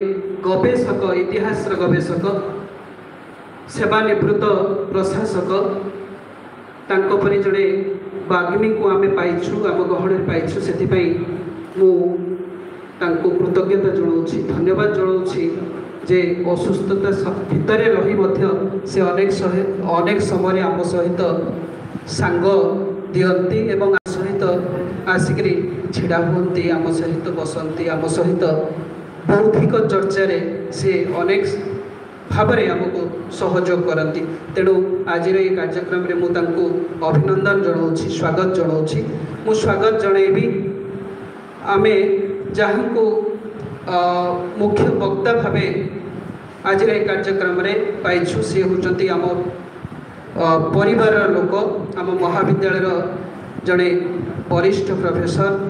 गवेषक इतिहास गवेषक सेवानिवृत्त प्रशासक तांकोपरी जड़े बाग्मी को आम पाइछु आम गहण पाइछु से कृतज्ञता जनाऊँगी धन्यवाद जनाऊँगी जे असुस्थता भितर रही से अनेक समय आम सहित सांग दियंती एवं सहित आसिक छिड़ा हुंती आम सहित बसंती आम सहित बौद्धिक चर्चार से अनेक भाव आमको सहयोग करती तेणु आज ये कार्यक्रम में मुझे अभिनंदन जनाऊँगी स्वागत जनाऊँगी मु स्वागत जनइबी आमे जहाँ को मुख्य वक्ता भाव आज ये कार्यक्रम में पाइछु सी होती आम परिवार लोक आम महाविद्यालय जड़े वरिष्ठ प्रोफेसर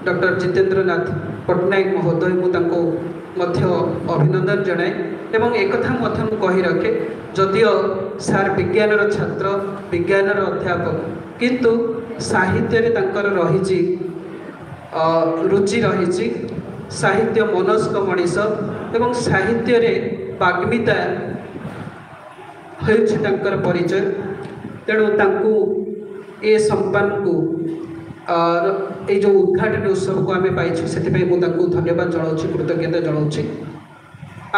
डॉक्टर जितेंद्रनाथ पट्टनायक महोदय मुझे अभिनंदन जनाए एवं एक कथा कही रखे जदियो सार विज्ञान छात्र विज्ञान अध्यापक किंतु साहित्य रही रुचि रही साहित्य मनस्क मनीष एवं साहित्य बाग्मिता होकर परिचय तेणु ए सम्मान को ये जो उद्घाटन उत्सव को आम पाइछु से धन्यवाद जनाऊँगी कृतज्ञता जनाऊँगी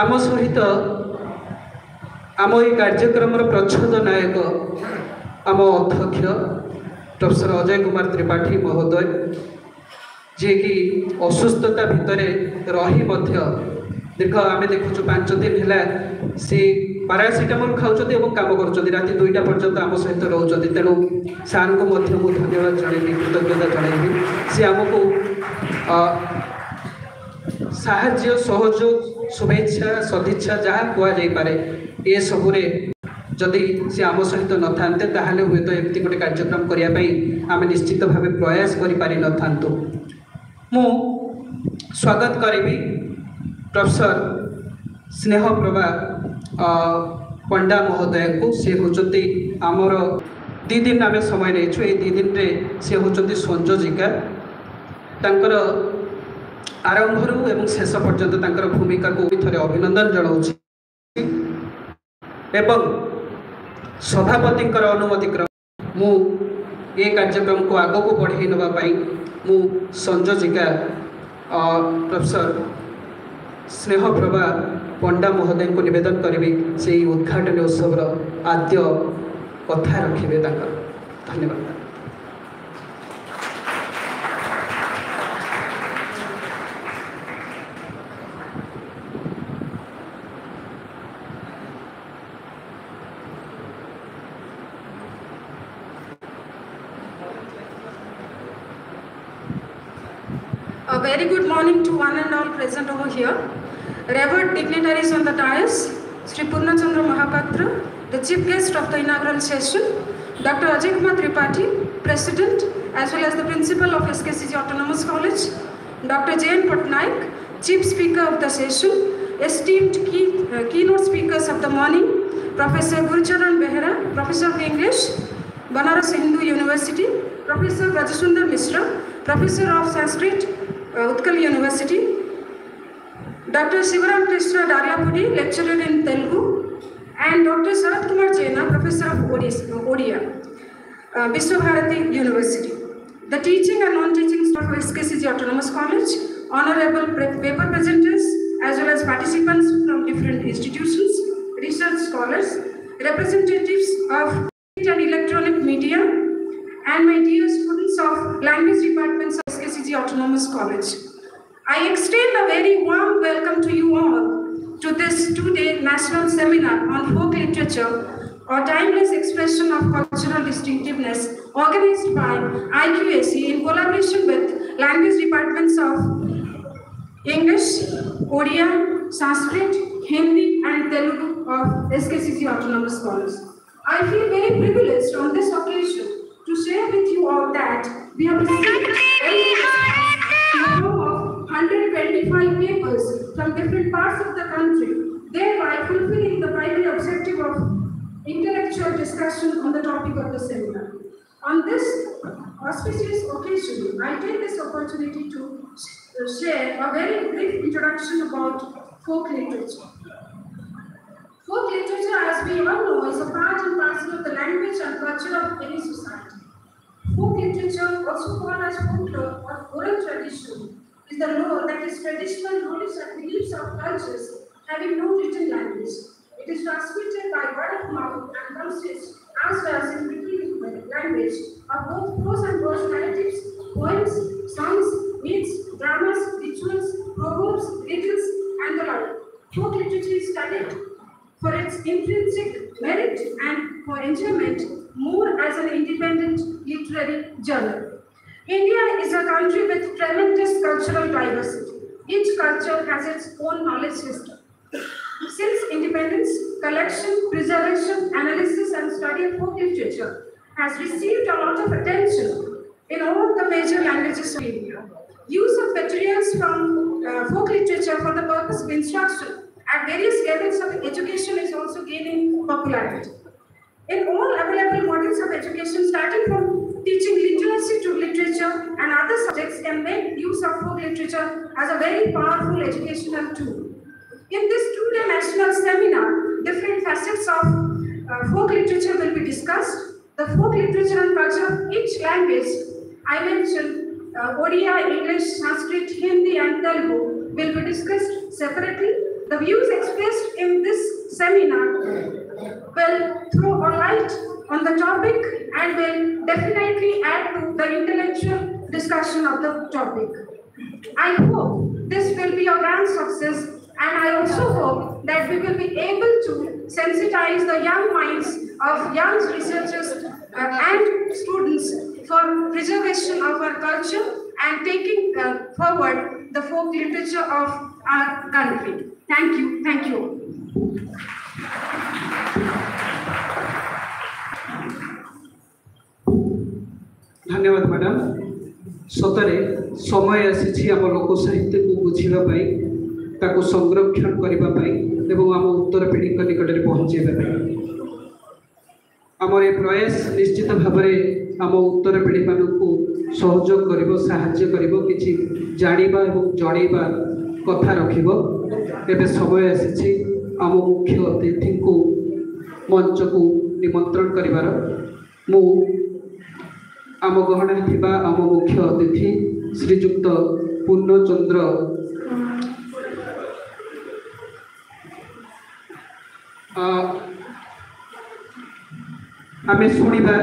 आम सहित आम ये कार्यक्रम प्रच्छद नायक आम अध्यक्ष प्रोफेसर अजय कुमार त्रिपाठी महोदय जी कि असुस्थता भितर रही दीर्घ आम देखु 5 दिन है सी पारासीटामोल खाऊँ काम कर राति 2टा पर्यंत आम सहित रोच तेणु सार को धन्यवाद जनइबी कृतज्ञता जनइबी सी आमको साहाय्य सहयोग शुभेच्छा सदिच्छा जहाँ कहुपे ये सबुरे जदि सी आम सहित न थाते ताहले हुए तो एमती गोटे कार्यक्रम करने आम निश्चित भाव प्रयास कर मु स्वागत करी प्रोफेसर स्नेहप्रभा पंडा महोदय को सी होती आमर 2 दिन आम समय नहीं 2 दिन में सी होती संयोजिका तांकर आरंभ एवं शेष पर्यंत भूमिका को थे अभिनंदन जनाऊँगी एवं सभापति अनुमति क्रम मु ये कार्यक्रम को आग को बढ़ाई नापी मु संयोजिका प्रोफेसर स्नेहप्रभा पंडा महोदय को निवेदन करी से उद्घाटन उत्सव आद्य कथा रखिए धन्यवाद। A very good morning to one and all present over here. Revered dignitaries on the dais, Sri Purnachandra Mahapatra, the chief guest of the inaugural session, Dr. Ajay Kumar Tripathi, President, as well as the Principal of SKCG Autonomous College, Dr. J.N. Patnaik, Chief Speaker of the session, esteemed keynote speakers of the morning, Professor Gurucharan Behera, Professor of English, Banaras Hindu University, Professor Rajasundar Mishra, Professor of Sanskrit, Utkal University, Dr. Sivaram Krishna Daryapudi, lecturer in Telugu, and Dr. Sarath Kumar Jaina, Professor of Odia, Vishwabharati University. The teaching and non-teaching staff of SKCG Autonomous College, honorable paper presenters, as well as participants from different institutions, research scholars, representatives of print and electronic media, and my dear students of language departments of SKCG Autonomous College. I extend a very warm welcome to you all to this 2-day national seminar on folk literature, or timeless expression of cultural distinctiveness, organized by IQAC in collaboration with language departments of English, Odia, Sanskrit, Hindi, and Telugu of SKCG Autonomous College. I feel very privileged on this occasion to share with you all that we have received a total of 125 papers from different parts of the country, thereby fulfilling the primary objective of intellectual discussion on the topic of the seminar. On this auspicious occasion, I take this opportunity to share a very brief introduction about folk literature. Folk literature, as we all know, is a part and parcel of the language and culture of any society. Folk literature, also called as folklore or oral tradition, is the lore that is traditional knowledge and beliefs of cultures having no written language. It is transmitted by word of mouth and consists, as well as in written language, of both prose and verse narratives, poems, songs, myths, dramas, rituals, proverbs, riddles, and the like. Folk literature is studied for its intrinsic merit and for enjoyment more as an independent literary journal. India is a country with tremendous cultural diversity. Each culture has its own knowledge system. Since independence, collection, preservation, analysis, and study of folk literature has received a lot of attention in all the major languages of India. Use of materials from folk literature for the purpose of instruction at various levels of education is also gaining popularity. In all available models of education, starting from teaching literacy to literature and other subjects, can make use of folk literature as a very powerful educational tool. In this two-day national seminar, different facets of folk literature will be discussed. The folk literature and culture of each language, I mentioned Odia, English, Sanskrit, Hindi, and Telugu, will be discussed separately. The views expressed in this seminar will throw a light on the topic and will definitely add to the intellectual discussion of the topic. I hope this will be a grand success, and I also hope that we will be able to sensitize the young minds of young researchers and students for preservation of our culture and taking forward the folk literature of our country. Thank you. Thank you. धन्यवाद madam सतरे समय आसी आम लोक साहित्य को बुझापी ताको संरक्षण करने एवं आम उत्तर पीढ़ी निकट में पहुँचाई आमर ये प्रयास निश्चित भाव में आम उत्तर पीढ़ी मानक सहयोग कर जानिबा एवं जनइबा कथा रखिब एबे समय आसी आम मुख्य अतिथि को मंच को निमंत्रण करिवार मु आम गहन थिबा आम मुख्य अतिथि श्रीजुक्त पूर्णचंद्र आमे शुणिबा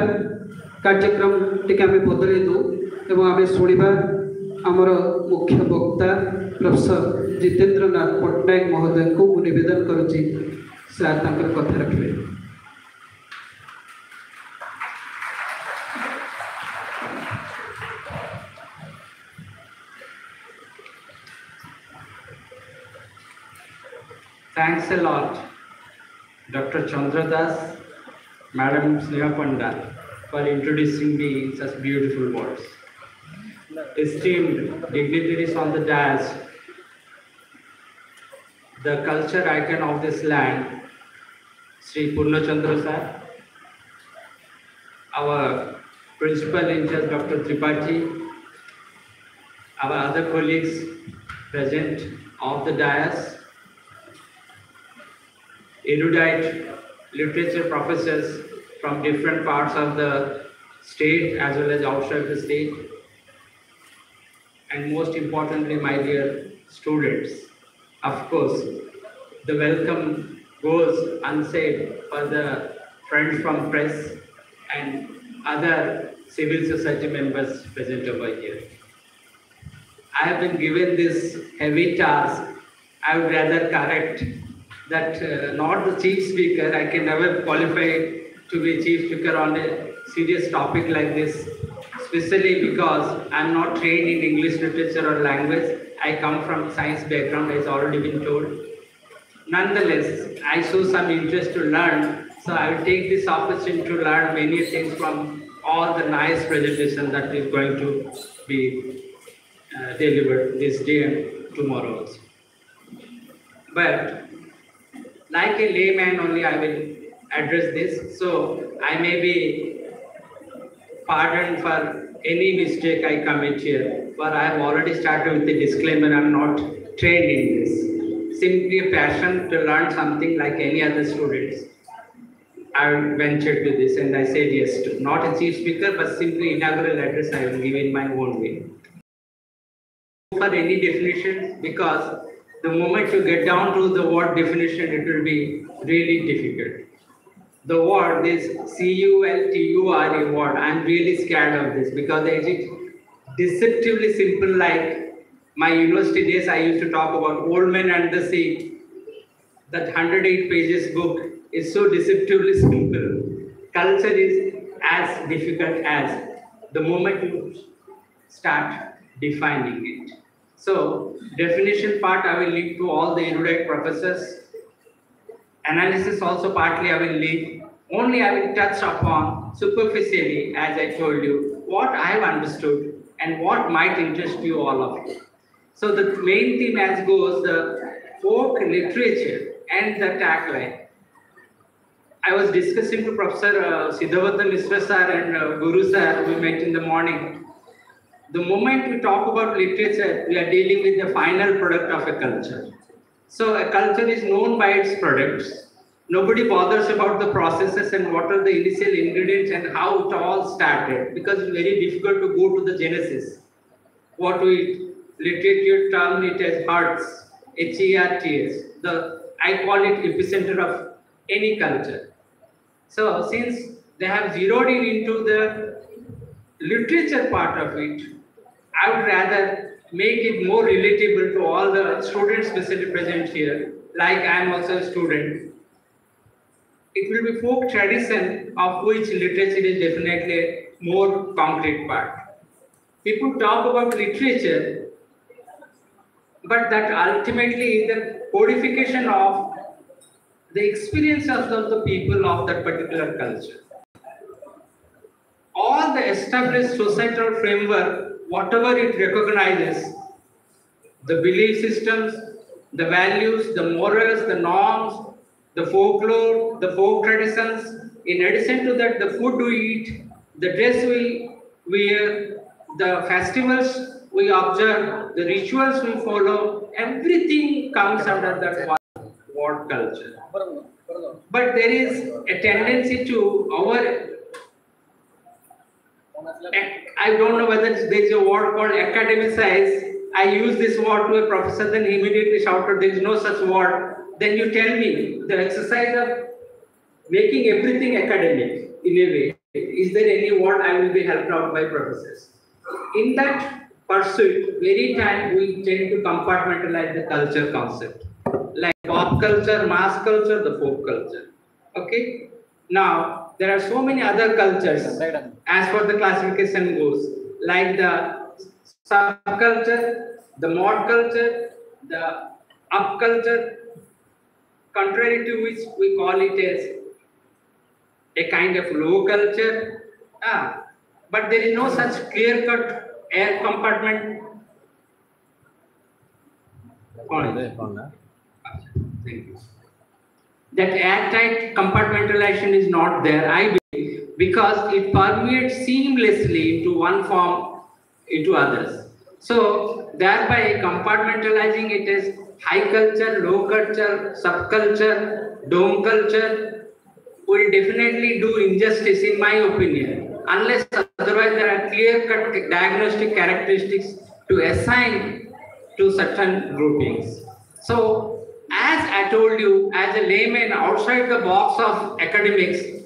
कार्यक्रम टिके आमे बदले दो एवं आमे शुणिबा आमर मुख्य वक्ता प्रोफेसर जितेंद्र नाथ पट्टनायक महोदय को निवेदन करुच्ची सार तांकर कथा रखिए। Thanks a lot, Dr. Chandra Das, Madam Sneha Panda, for introducing me in such beautiful words. Esteemed dignitaries on the dais, the culture icon of this land, Sri Purnachandra sir, our principal in charge, Dr. Tripathi, our other colleagues present of the dais, erudite literature professors from different parts of the state as well as outside the state, and most importantly, my dear students. Of course, the welcome goes unsaid for the friends from press and other civil society members present over here. I have been given this heavy task. I would rather correct that not the chief speaker. I can never qualify to be chief speaker on a serious topic like this, especially because I am not trained in English literature or language. I come from science background, as already been told. Nonetheless, I show some interest to learn, so I will take this opportunity to learn many things from all the nice presentation that is going to be delivered this day and tomorrow also. But like a layman only, I will address this, so I may be pardoned for any mistake I commit here, for I have already started with the disclaimer, I am not trained in this. simply a passion to learn something like any other students. I ventured to this and I said yes to. Not a chief speaker, but simply inaugural address I will give in my own way. For any definition, because the moment you get down to the word definition, it will be really difficult. The word is CULTURE word. I'm really scared of this because it is deceptively simple. Like my university days, I used to talk about Old Men and the Sea. That 108 pages book is so deceptively simple. Culture is as difficult as the moment you start defining it. So definition part I will leave to all the erudite professors. Analysis also partly I will leave. Only I will touch upon superficially, as I told you, what I have understood and what might interest you all of you. So the main theme as goes the folk literature and the tagline. I was discussing to Professor Siddhavardhan Mishra sir and Guru sir, we met in the morning. The moment we talk about literature, we are dealing with the final product of a culture. So a culture is known by its products. Nobody bothers about the processes and what are the initial ingredients and how it all started, because it's very difficult to go to the genesis. What we literature term it as hearts, HERTS. I call it epicenter of any culture. So since they have zeroed in into the literature part of it, I would rather make it more relatable to all the students specially present here, like I am also a student. It will be folk tradition of which literature is definitely a more concrete part. People talk about literature, but that ultimately is the codification of the experiences of the people of that particular culture. All the established societal framework, whatever it recognizes, the belief systems, the values, the morals, the norms, the folklore, the folk traditions, in addition to that, the food we eat, the dress we wear, the festivals we observe, the rituals we follow, everything comes under that word culture. But there is a tendency to I don't know whether there is a word called academicize. I use this word to a professor, then he immediately shouted, there is no such word. Then you tell me, the exercise of making everything academic in a way, is there any word I will be helped out by professors? In that pursuit, very time we tend to compartmentalize the culture concept. Like pop culture, mass culture, the folk culture. Okay? Now, there are so many other cultures as far the classification goes, like the subculture, the mod culture, the up culture, contrary to which we call it as a kind of low culture. But there is no such clear-cut air compartment. Thank you. That airtight compartmentalization is not there, I believe, because it permeates seamlessly into one form into others. So thereby compartmentalizing it as high culture, low culture, subculture, dome culture will definitely do injustice in my opinion, unless otherwise there are clear-cut diagnostic characteristics to assign to certain groupings. So as I told you, as a layman outside the box of academics,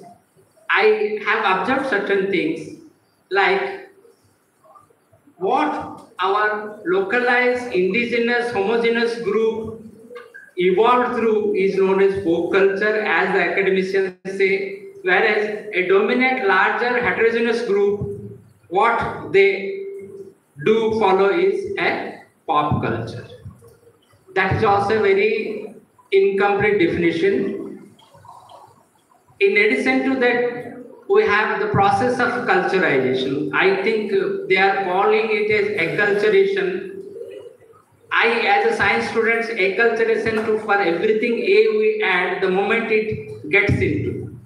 I have observed certain things like what our localized, indigenous, homogeneous group evolved through is known as folk culture, as the academicians say, whereas a dominant, larger, heterogeneous group, what they do follow is a pop culture. That is also a very incomplete definition. In addition to that, we have the process of culturalization. I think they are calling it as acculturation. I, as a science student, acculturation to for everything A we add the moment it gets into.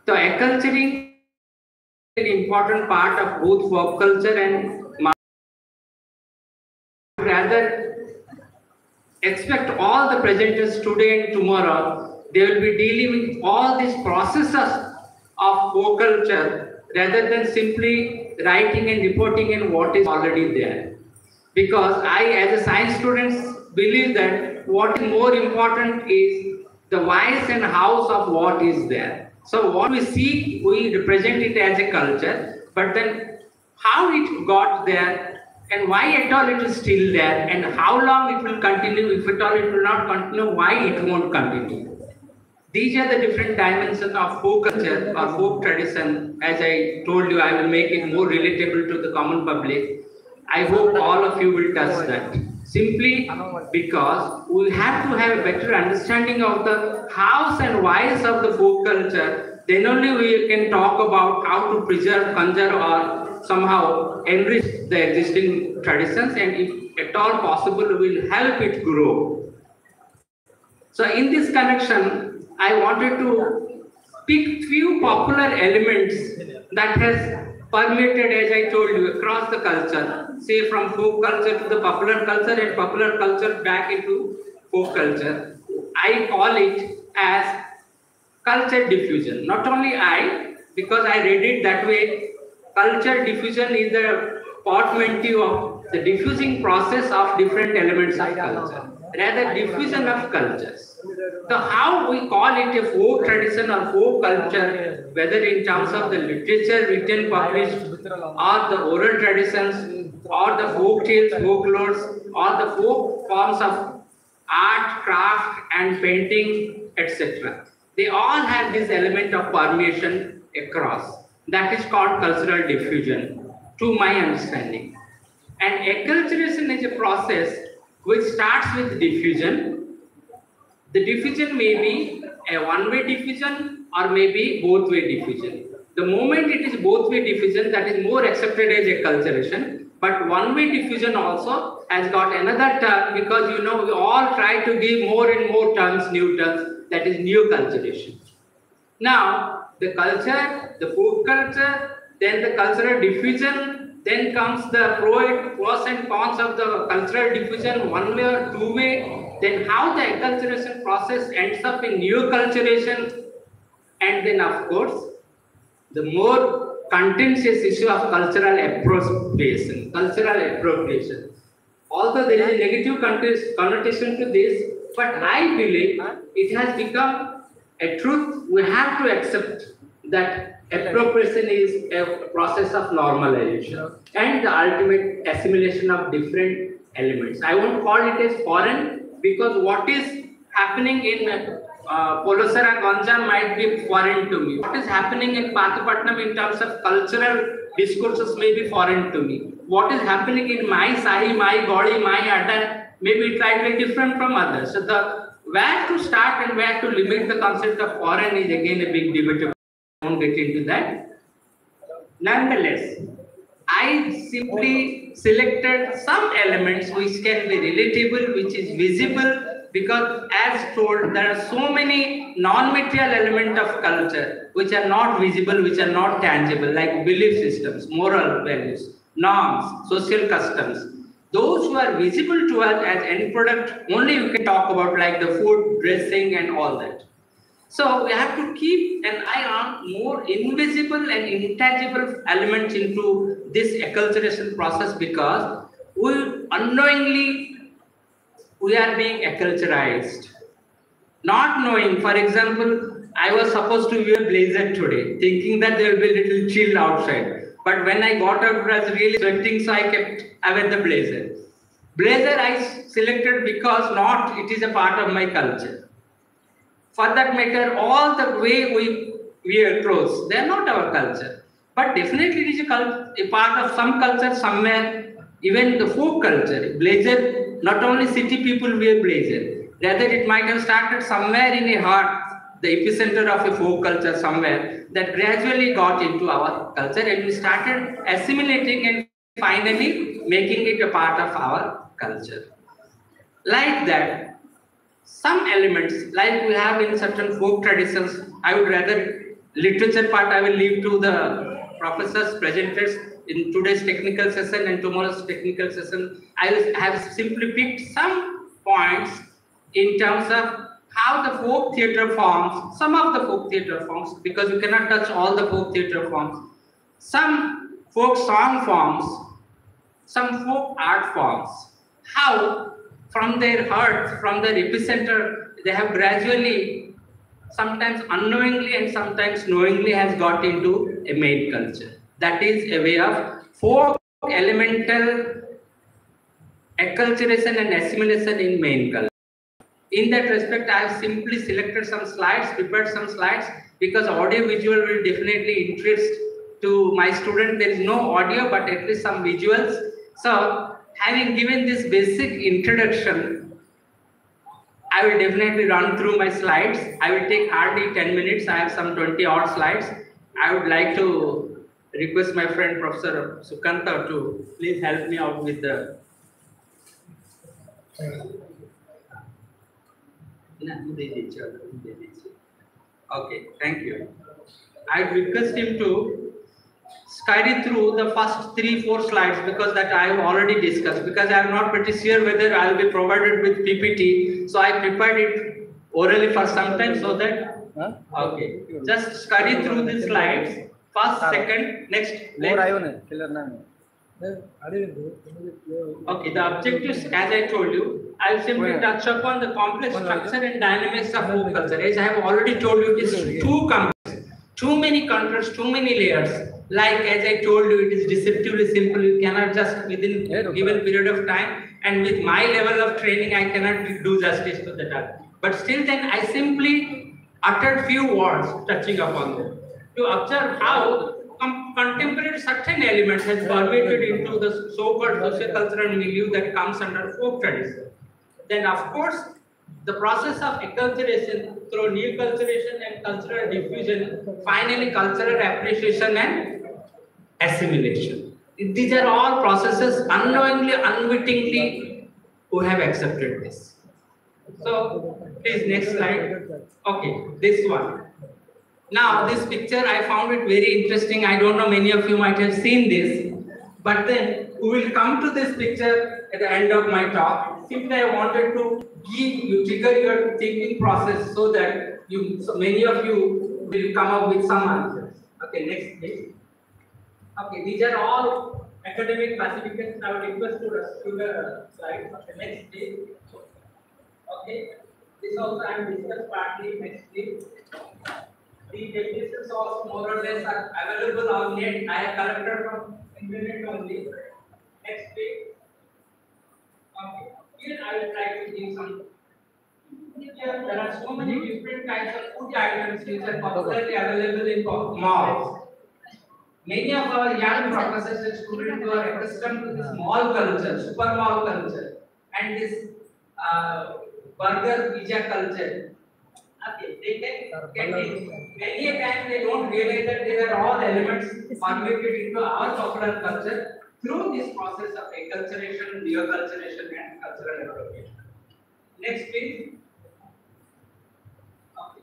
So acculturing is an important part of both folk culture and rather expect all the presenters today and tomorrow, they will be dealing with all these processes of folk culture rather than simply writing and reporting in what is already there. Because I, as a science student, believe that what is more important is the whys and hows of what is there. So what we see, we represent it as a culture, but then how it got there and why at all it is still there and how long it will continue, if at all it will not continue, why it won't continue. These are the different dimensions of folk culture or folk tradition. As I told you, I will make it more relatable to the common public. I hope all of you will touch that. Simply because we have to have a better understanding of the hows and whys of the folk culture, then only we can talk about how to preserve, conserve, or somehow enrich the existing traditions, and if at all possible, will help it grow. So in this connection, I wanted to pick few popular elements that has permeated, as I told you, across the culture, say from folk culture to the popular culture and popular culture back into folk culture. I call it as culture diffusion. Not only I, because I read it that way, culture diffusion is the portmanteau of the diffusing process of different elements of culture, rather diffusion of cultures. So how we call it a folk tradition or folk culture, whether in terms of the literature written, published, or the oral traditions, or the folk tales, folklores, or the folk forms of art, craft, and painting, etc. They all have this element of permeation across. That is called cultural diffusion, to my understanding. And acculturation is a process which starts with diffusion. The diffusion may be a one-way diffusion or maybe both-way diffusion. The moment it is both-way diffusion, that is more accepted as acculturation, but one-way diffusion also has got another term, because you know we all try to give more and more terms, new terms, that is new culturation. Now, the culture, the folk culture, then the cultural diffusion, then comes the pros and cons of the cultural diffusion, one way or two way, then how the acculturation process ends up in new culturation, and then of course, the more contentious issue of cultural appropriation, Although there is a negative connotation to this, but I believe it has become a truth. We have to accept that appropriation is a process of normalization and the ultimate assimilation of different elements. I won't call it as foreign, because what is happening in Polosara Gonja might be foreign to me. What is happening in Pathapatnam in terms of cultural discourses may be foreign to me. What is happening in my Sahi, my Gaudi, my Adda may be slightly different from others. So the where to start and where to limit the concept of foreign is again a big debate. I won't get into that. Nonetheless, I simply selected some elements which can be relatable, which is visible, because as told, there are so many non-material elements of culture which are not visible, which are not tangible, like belief systems, moral values, norms, social customs. Those who are visible to us as end product, only you can talk about, like the food, dressing and all that. So we have to keep an eye on more invisible and intangible elements into this acculturation process, because we unknowingly we are being acculturized. Not knowing, for example, I was supposed to wear blazer today, thinking that there will be a little chill outside. But when I got out, I was really sweating, so I kept away the blazer. Blazer I selected because not it is a part of my culture. For that matter, all the way we wear clothes, they are not our culture. But definitely it is a part of some culture somewhere, even the folk culture. Blazer, not only city people wear blazer, rather it might have started somewhere in a heart, the epicenter of a folk culture somewhere, that gradually got into our culture, and we started assimilating and finally making it a part of our culture. Like that, some elements, like we have in certain folk traditions, I would rather, literature part I will leave to the professors, presenters in today's technical session and tomorrow's technical session. I have simply picked some points in terms of how the folk theatre forms, some of the folk theatre forms, because you cannot touch all the folk theatre forms, some folk song forms, some folk art forms, how from their heart, from their epicenter, they have gradually, sometimes unknowingly and sometimes knowingly, has got into a main culture. That is a way of folk elemental acculturation and assimilation in main culture. In that respect, I have simply selected some slides, prepared some slides, because audio visual will definitely interest to my student. There is no audio, but at least some visuals. So, having given this basic introduction, I will definitely run through my slides. I will take hardly 10 minutes. I have some 20 odd slides. I would like to request my friend Professor Sukanta to please help me out with the. Okay, thank you. I request him to carry through the first 3-4 slides, because that I have already discussed, because I am not pretty sure whether I will be provided with PPT. So I prepared it orally for some time, so that okay, just carry through the slides. First, second, next. Okay, the objectives, as I told you, I will simply touch upon the complex structure and dynamics of folk culture. As I have already told you, it is too complex, too many contours, too many layers. Like as I told you, it is deceptively simple. You cannot just within a given period of time, and with my level of training, I cannot do justice to that. But still, then I simply uttered few words touching upon them to observe how contemporary certain elements has permeated into the so-called socio-cultural milieu that comes under folk tradition. Then, of course, the process of acculturation through neoculturation and cultural diffusion, finally cultural appreciation and assimilation. These are all processes unknowingly, unwittingly, who have accepted this. So, please, next slide. Okay, this one. Now, this picture, I found it very interesting. I don't know, many of you might have seen this, but then we will come to this picture at the end of my talk. Simply, I wanted to trigger your thinking process so that so many of you will come up with some answers. Okay, next please. Okay, these are all academic classifications. I would request to the slide. Okay, next please. Okay, this also I am discussed partly. Next please. The definitions of more or less are available on net. I have collected from internet only. Next page. Okay. Here I will try to give some. Here there are so many different kinds of food items which are popularly available in malls. Many of our young professors and students who are accustomed to this mall culture, super mall culture, and this burger pizza culture. Okay, they can get it. Many a time they don't realize that there are all elements permeated into our popular culture through this process of acculturation, neoculturation, and cultural appropriation. Next, please. Okay.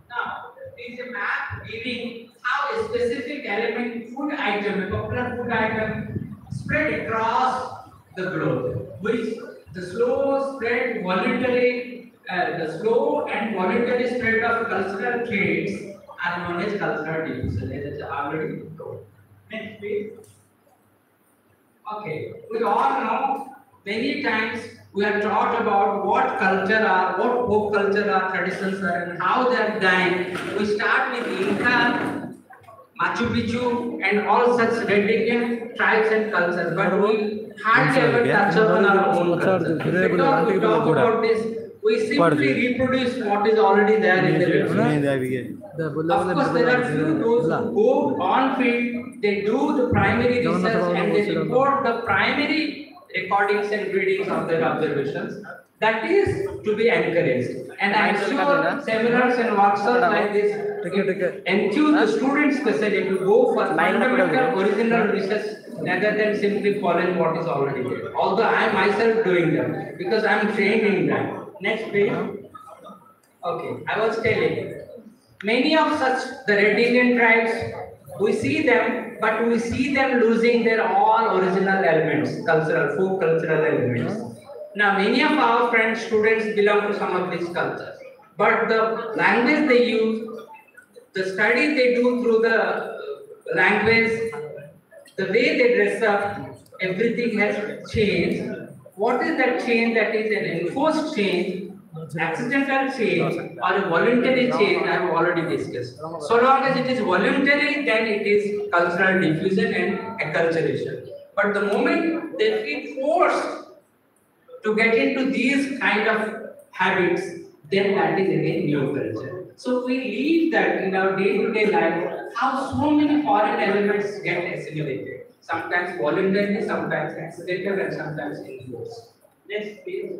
Now, there is a map giving how a specific element, food item, a popular food item, spread across the globe, which the slow spread voluntary. The slow and voluntary spread of cultural traits are known as cultural diffusion, as I already told. Next, please. Okay, we all know many times we are taught about what culture are, what folk culture are, traditions are, and how they are dying. We start with Inca, Machu Picchu, and all such red Indian tribes and cultures, but we hardly ever touch upon our own culture. Because we talk about this, we simply reproduce what is already there in the literature. Of course, there are few those who go on field, they do the primary research and they report the primary recordings and readings of their observations. That is to be encouraged. And I am sure seminars and workshops like this enthuse the students especially to go for fundamental original research rather than simply following what is already there. Although I am myself doing them because I am trained in that. Next page. Okay, I was telling many of such the Red Indian tribes, we see them, but we see them losing their all original elements, cultural, folk cultural elements. Now, many of our friends, students belong to some of these cultures, but the language they use, the study they do through the language, the way they dress up, everything has changed. What is that change? That is an enforced change, accidental change, or a voluntary change. I have already discussed. So long as it is voluntary, then it is cultural diffusion and acculturation. But the moment they feel forced to get into these kind of habits, then that is again new culture. So we leave that in our day-to-day life, how so many foreign elements get assimilated. Sometimes voluntarily, sometimes accidental, and sometimes enforced. Next, please.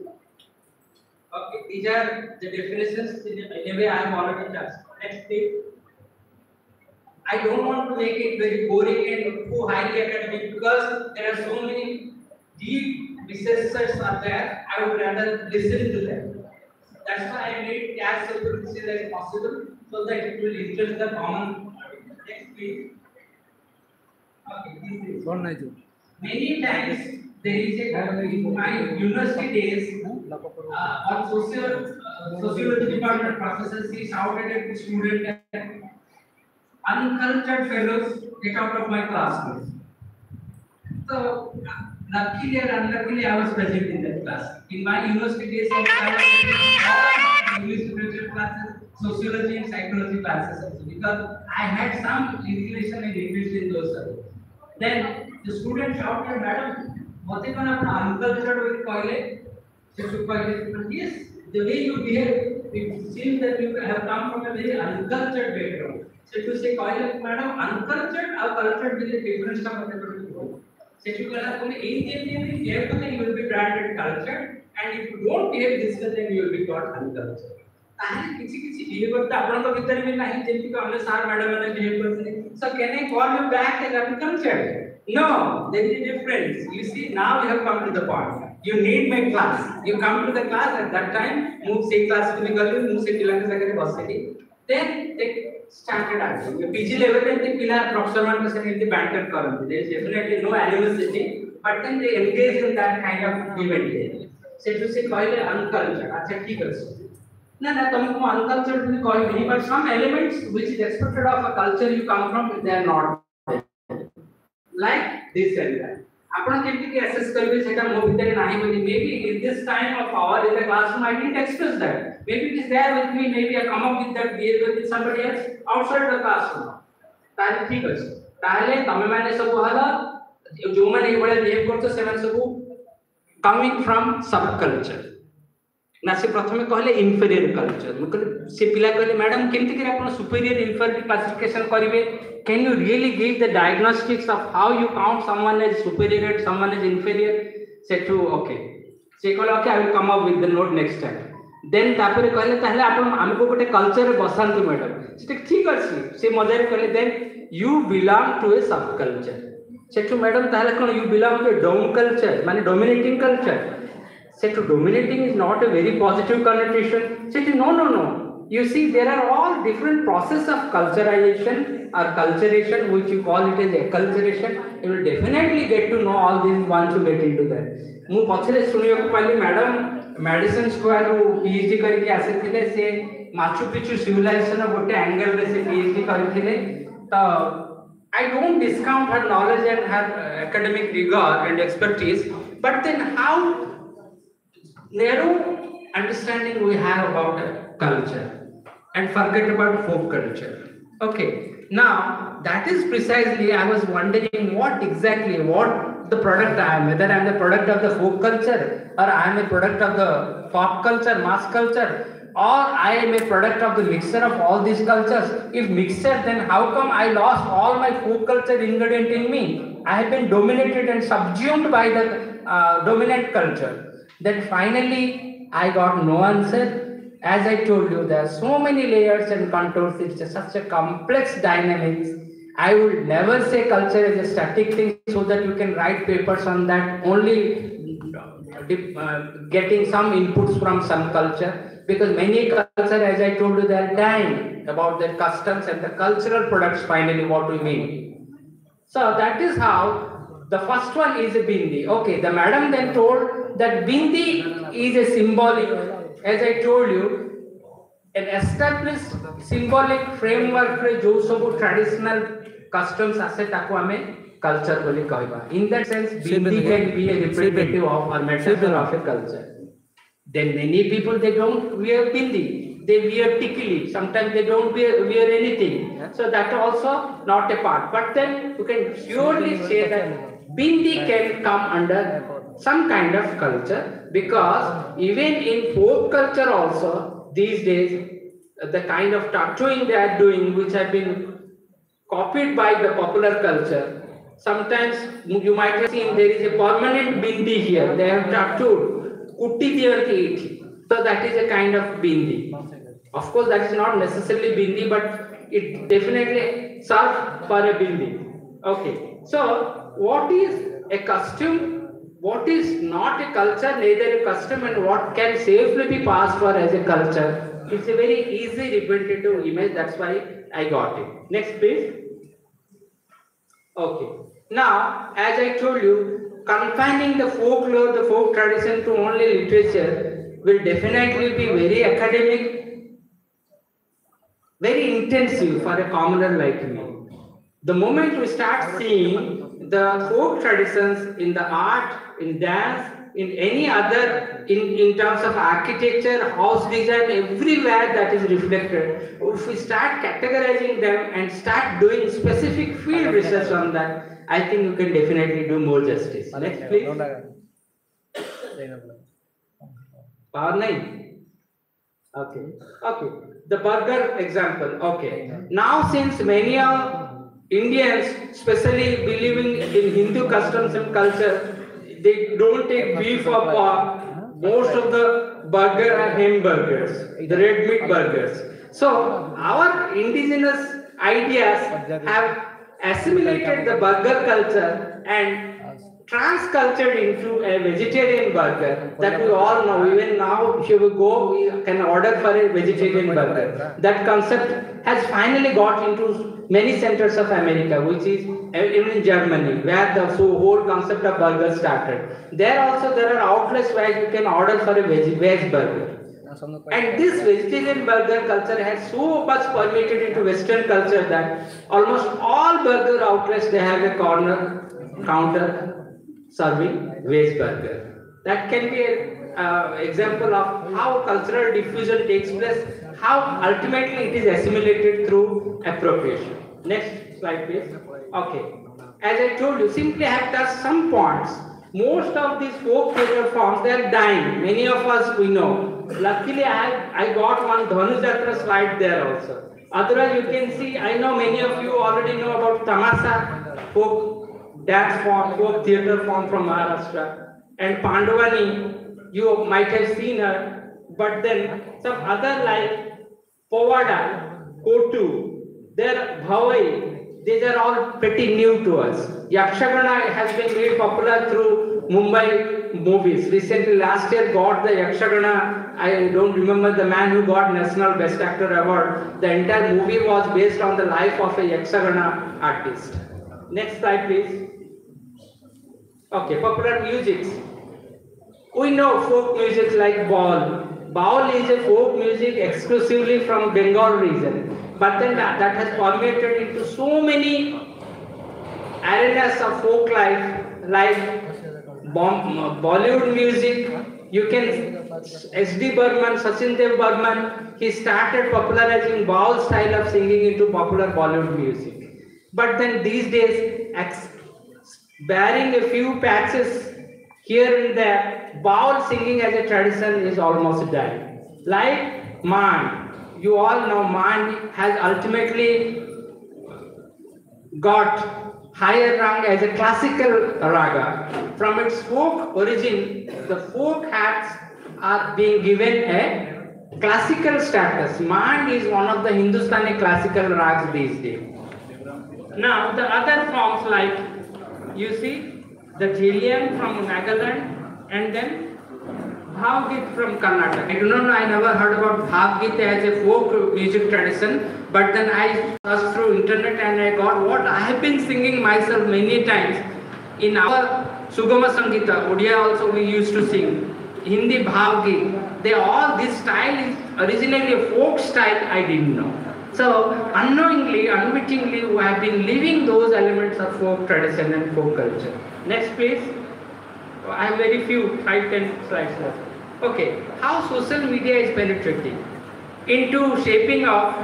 Okay, these are the definitions. In a way, I have already touched. Next, please. I don't want to make it very boring and too highly academic because there are so many deep researchers are there. I would rather listen to them. That's why I made it as simple as possible so that it will interest the common. Next, please. Okay, this is. Many times there is a in my university days, one sociology department professor she shouted at the student, "Uncultured fellows, get out of my class." So, luckily or unluckily, I was present in that class. In my university days, I was English literature classes, sociology and psychology classes also, because I had some inclination in English in those subjects. Then the student shouted, "Madam, what is uncultured with toilet?" Yes, the way you behave, it seems that you have come from a very uncultured background. So to say, "Madam, uncultured or cultured with a different stuff of the so you will be branded cultured, and if you don't behave this way, then you will be called uncultured. So can I call you back as uncultured? No, there is a difference. You see, now you have come to the point. You need my class. You come to the class at that time, move say class to move say then they started acting. PG level and the pillar professor in the banter column. There is definitely no animosity, but then they engage in that kind of event. So to say, call it uncultured. Acha, ठीक है. No, तुमको uncultured will call me, but some elements which is expected of a culture you come from, they are not like this and that. आपण केमती assess करबे सेटा मो भितर नाही बोली, maybe in this time of our in the classroom I didn't express that. Maybe it is there with me, maybe I come up with that behavior with somebody else outside the classroom. ताले ठीक अछि. ताले तमे माने सब हला जो माने ए बळे बिहेव करतो सेमान सब coming from subculture. ना से प्रथमे कहले inferior culture. म कहले से पिला कहले मैडम केमती करे आपण superior inferior classification करिवे. Can you really give the diagnostics of how you count someone as superior and someone as inferior? Said to okay. Say कहले okay, I will come up with the note next time. Then तापरे कहले ताहले आपण हमको गोटे culture बसांती madam. से ठीक अछि. से मजारे कहले then you belong to a subculture. Said to madam ताहले कोन you belong to a dom culture माने dominating culture. Said to dominating is not a very positive connotation. Said to no. You see, there are all different process of culturalization or culturation, which you call it as acculturation. You will definitely get to know all these once you get into that. मु पछरे सुनियो को पाली madam medicine square rho PhD करके आसीथिले से Machu Picchu civilisation गोटे angle रे से PhD करथिले तो I don't discount her knowledge and her academic rigor and expertise, but then how narrow understanding we have about culture and forget about folk culture. Okay, now that is precisely I was wondering what the product I am, whether I am the product of the folk culture or I am a product of the pop culture, mass culture, or I am a product of the mixture of all these cultures. If mixture, then how come I lost all my folk culture ingredient in me? I have been dominated and subsumed by the dominant culture. Then finally I got no answer. As I told you, there are so many layers and contours. It's such a complex dynamics. I would never say culture is a static thing so that you can write papers on that, only getting some inputs from some culture, because many culture, as I told you, they are dying about their customs and the cultural products finally what we mean. So that is how the first one is a bindi. Okay, the madam then told that bindi is a symbolic, as I told you, an established symbolic framework re jo sabu traditional customs ase taku ame culture boli kahiba. In that sense, bindi can be a representative of or metaphor of a culture. Then many people, they don't wear bindi, they wear tikili, sometimes they don't wear anything. So that also not a part. But then you can surely say that bindi can come under some kind of culture, because even in folk culture also these days, the kind of tattooing they are doing, which have been copied by the popular culture. Sometimes you might have seen there is a permanent bindi here, they have tattooed Utti Diyanti. So that is a kind of bindi. Of course, that is not necessarily bindi, but it definitely serves for a bindi. Okay. So what is a costume? What is not a culture, neither a custom, and what can safely be passed for as a culture? It's a very easy representative image. That's why I got it. Next, please. Okay. Now, as I told you, confining the folklore, the folk tradition to only literature will definitely be very academic, very intensive for a commoner like me. The moment we start seeing the folk traditions in the art, in dance, in any other, in terms of architecture, house design, everywhere that is reflected, if we start categorizing them and start doing specific field research on that, I think you can definitely do more justice. Next, please. Power 9. Okay. Okay. The burger example. Okay. Now, since many Indians, especially believing in Hindu customs and culture, they don't take beef or pork. Most of the burger are hamburgers, the red meat burgers. So our indigenous ideas have assimilated the burger culture and transcultured into a vegetarian burger that we all know. Even now, if you go, we can order for a vegetarian burger. That concept has finally got into many centers of America, which is even in Germany, where the whole concept of burger started. There also there are outlets where you can order for a veg burger. And this vegetarian burger culture has so much permeated into Western culture that almost all burger outlets, they have a counter serving veg burger. That can be an example of how cultural diffusion takes place, how ultimately it is assimilated through appropriation. Next slide, please. Okay. As I told you, simply I have touched some points. Most of these folk theatre forms, they are dying. Many of us we know. Luckily, I got one Dhanu Jatra slide there also. Otherwise, you can see, I know many of you already know about Tamasha folk dance form, folk theatre form from Maharashtra. And Pandavani, you might have seen her. But then some other like Povada, Kotu, their Bhavai, these are all pretty new to us. Yakshagana has been made popular through Mumbai movies. Recently, last year got the Yakshagana, I don't remember the man who got National Best Actor Award. The entire movie was based on the life of a Yakshagana artist. Next slide, please. Okay, popular music. We know folk music like Baul. Baul is a folk music exclusively from Bengal region. But then that has permeated into so many arenas of folk life, like Bollywood music. You can, S.D. Burman, Sachin Dev Burman, he started popularizing Baul style of singing into popular Bollywood music. But then these days, bearing a few patches here and there, Baul singing as a tradition is almost dying. Like Mand. You all know Mand has ultimately got higher rank as a classical raga. From its folk origin, the folk hats are being given a classical status. Mand is one of the Hindustani classical rags these days. Now the other forms like, you see, the Jhelian from Nagaland and then Bhavgit from Karnataka. I do not know, I never heard about Bhavgit as a folk music tradition, but then I searched through internet and I got what I have been singing myself many times. In our Sugama Sangita, Odia also we used to sing, Hindi Bhav Geet, they all, this style is originally a folk style, I didn't know. So unknowingly, unwittingly, we have been living those elements of folk tradition and folk culture. Next please. I have very few, 5-10 slides left. Okay, how social media is penetrating into shaping of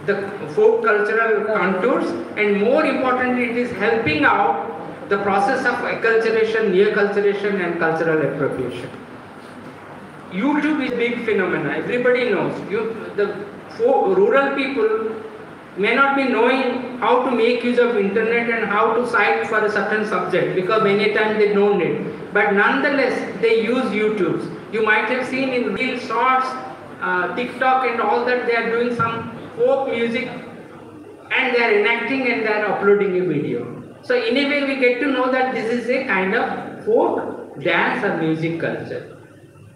the folk cultural contours, and more importantly, it is helping out the process of acculturation, neoculturation and cultural appropriation. YouTube is a big phenomenon, everybody knows. The rural people may not be knowing how to make use of internet and how to cite for a certain subject, because many times they don't need. But nonetheless, they use YouTube. You might have seen in Reels, Shorts, TikTok and all that, they are doing some folk music and they are enacting and they are uploading a video. So in a way we get to know that this is a kind of folk dance or music culture.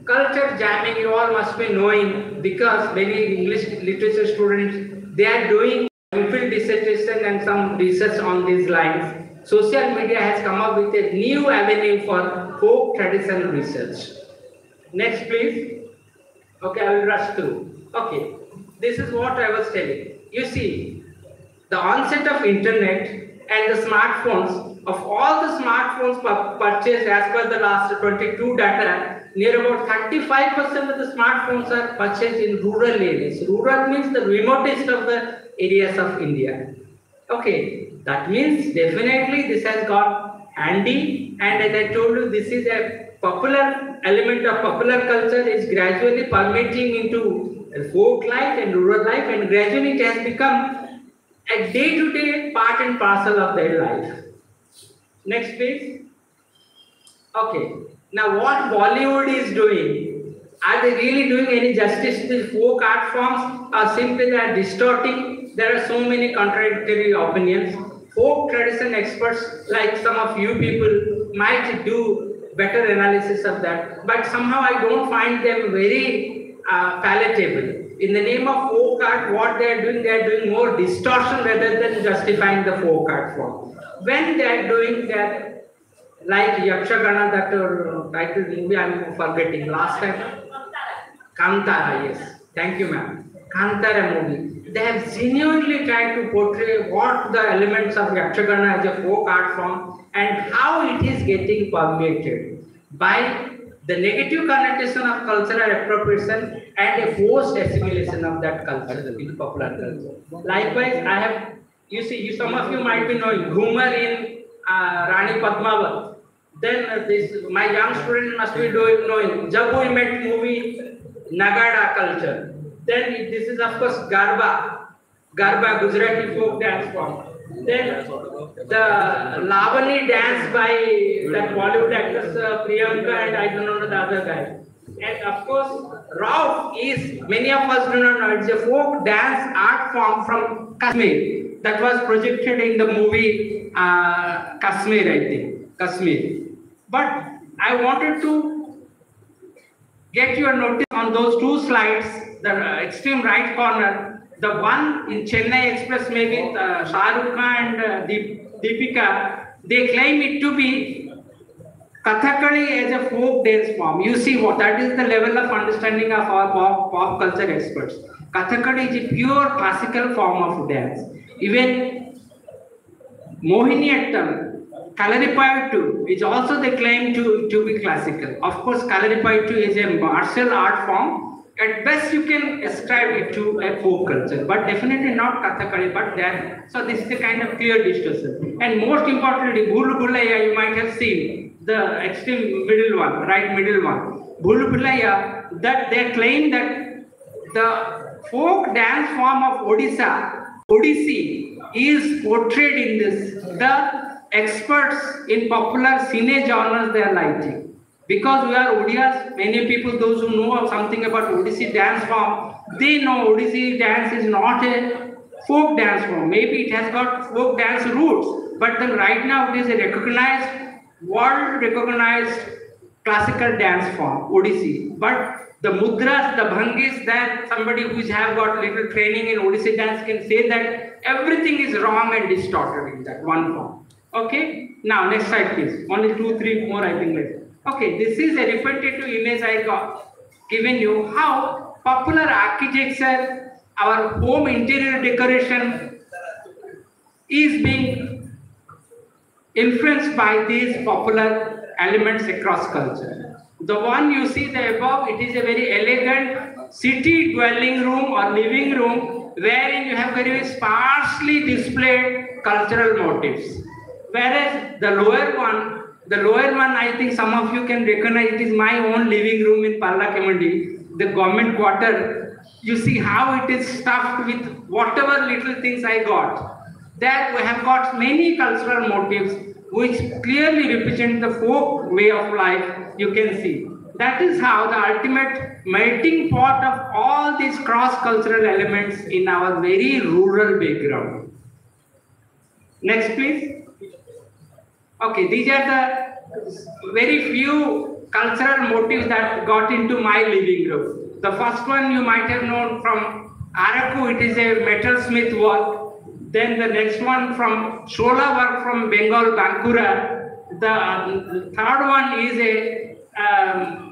Culture jamming, you all must be knowing, because many English literature students, they are doing MPhil dissertation and some research on these lines. Social media has come up with a new avenue for folk tradition research. Next please. Okay, I will rush through. Okay, this is what I was telling. You see, the onset of internet and the smartphones, of all the smartphones purchased as per the last 22 data, near about 35% of the smartphones are purchased in rural areas. Rural means the remotest of the areas of India. Okay, that means definitely this has got handy, and as I told you, this is a popular element of popular culture is gradually permeating into folk life and rural life, and gradually it has become a day-to-day part and parcel of their life. Next please. Okay, now what Bollywood is doing, are they really doing any justice to the folk art forms, or simply they are distorting? There are so many contradictory opinions. Folk tradition experts like some of you people might do better analysis of that, but somehow I don't find them very palatable. In the name of folk art, what they are doing more distortion rather than justifying the folk art form. When they are doing that, like Yakshagana, that title movie I'm forgetting last time, Kantara, yes, thank you ma'am, Kantara movie. They have genuinely tried to portray what the elements of Yakshagana as a folk art form and how it is getting permeated by the negative connotation of cultural appropriation and a forced assimilation of that culture in popular culture. Likewise, I have, you see, some of you might be knowing Ghumar in Rani Padmavat. Then my young student must be knowing Jab We Met movie, Nagada culture. Then this is of course Garba, Gujarati folk dance form. Then the Lavani dance by that Bollywood actress Priyanka and I don't know the other guy. And of course Rauf is, many of us do not know, it's a folk dance art form from Kashmir that was projected in the movie Kashmir, I think, Kashmir. But I wanted to get your notice on those two slides, the extreme right corner, the one in Chennai Express, maybe Shah Rukh Khan and Deepika, they claim it to be Kathakali as a folk dance form. You see what that is, the level of understanding of our pop culture experts. Kathakali is a pure classical form of dance. Even Mohiniyattam, Kalaripayattu is also they claim to be classical. Of course, Kalaripayattu is a martial art form. At best, you can ascribe it to a folk culture, but definitely not Kathakali, but dance. So this is a kind of clear distortion. And most importantly, Bhulu Bhulaiya, you might have seen the extreme middle one, right middle one. Bhulu Bhulaiya, that they claim that the folk dance form of Odissi is portrayed in this. The experts in popular cine genres they are lighting. Because we are Odias, many people, those who know something about Odissi dance form, they know Odissi dance is not a folk dance form. Maybe it has got folk dance roots, but then right now it is a recognized, world-recognized classical dance form, Odissi. But the mudras, the bhangis, that somebody who have got little training in Odissi dance can say that everything is wrong and distorted in that one form. Okay, now next slide please. Only 2-3 more I think left. Okay, this is a repetitive image I got given you how popular architecture, our home interior decoration is being influenced by these popular elements across culture. The one you see the above, it is a very elegant city dwelling room or living room wherein you have very sparsely displayed cultural motifs. Whereas the lower one I think some of you can recognize, it is my own living room in Parlakemandi, the government quarter. You see how it is stuffed with whatever little things I got. There we have got many cultural motifs which clearly represent the folk way of life, you can see. That is how the ultimate melting pot of all these cross-cultural elements in our very rural background. Next please. Okay, these are the very few cultural motifs that got into my living room. The first one you might have known from Araku, it is a metalsmith work. Then the next one from Shola work from Bengal, Bankura. The third one is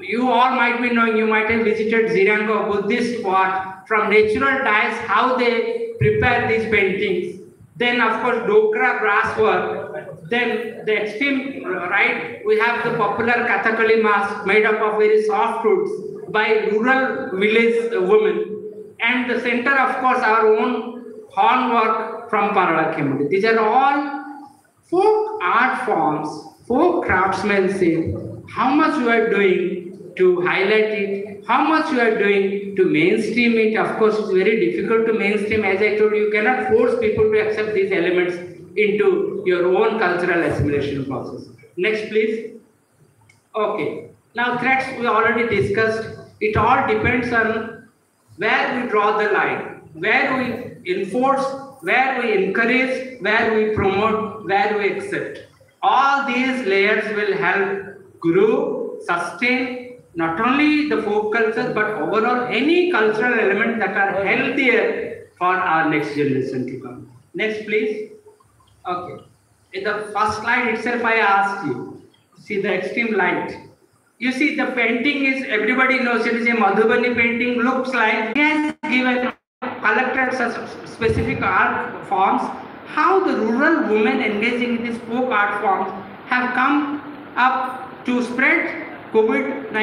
you all might be knowing, you might have visited Zirango Buddhist spot, from natural dyes, how they prepare these paintings. Then of course Dokra brass work. Then the extreme right, we have the popular Kathakali mask made up of very soft woods by rural village women. And the center, of course, our own horn work from Parlakemandi. These are all folk art forms, folk craftsmanship. How much you are doing to highlight it, how much you are doing to mainstream it. Of course, it's very difficult to mainstream. As I told you, you cannot force people to accept these elements into your own cultural assimilation process. Next, please. Okay. Now, threats we already discussed. It all depends on where we draw the line, where we enforce, where we encourage, where we promote, where we accept. All these layers will help grow, sustain not only the folk culture but overall any cultural element that are healthier for our next generation to come. Next, please. Okay. In the first slide itself, I asked you, see the extreme light. You see the painting is, everybody knows it is a Madhubani painting, looks like he has given, collected such specific art forms. How the rural women engaging in these folk art forms have come up to spread COVID-19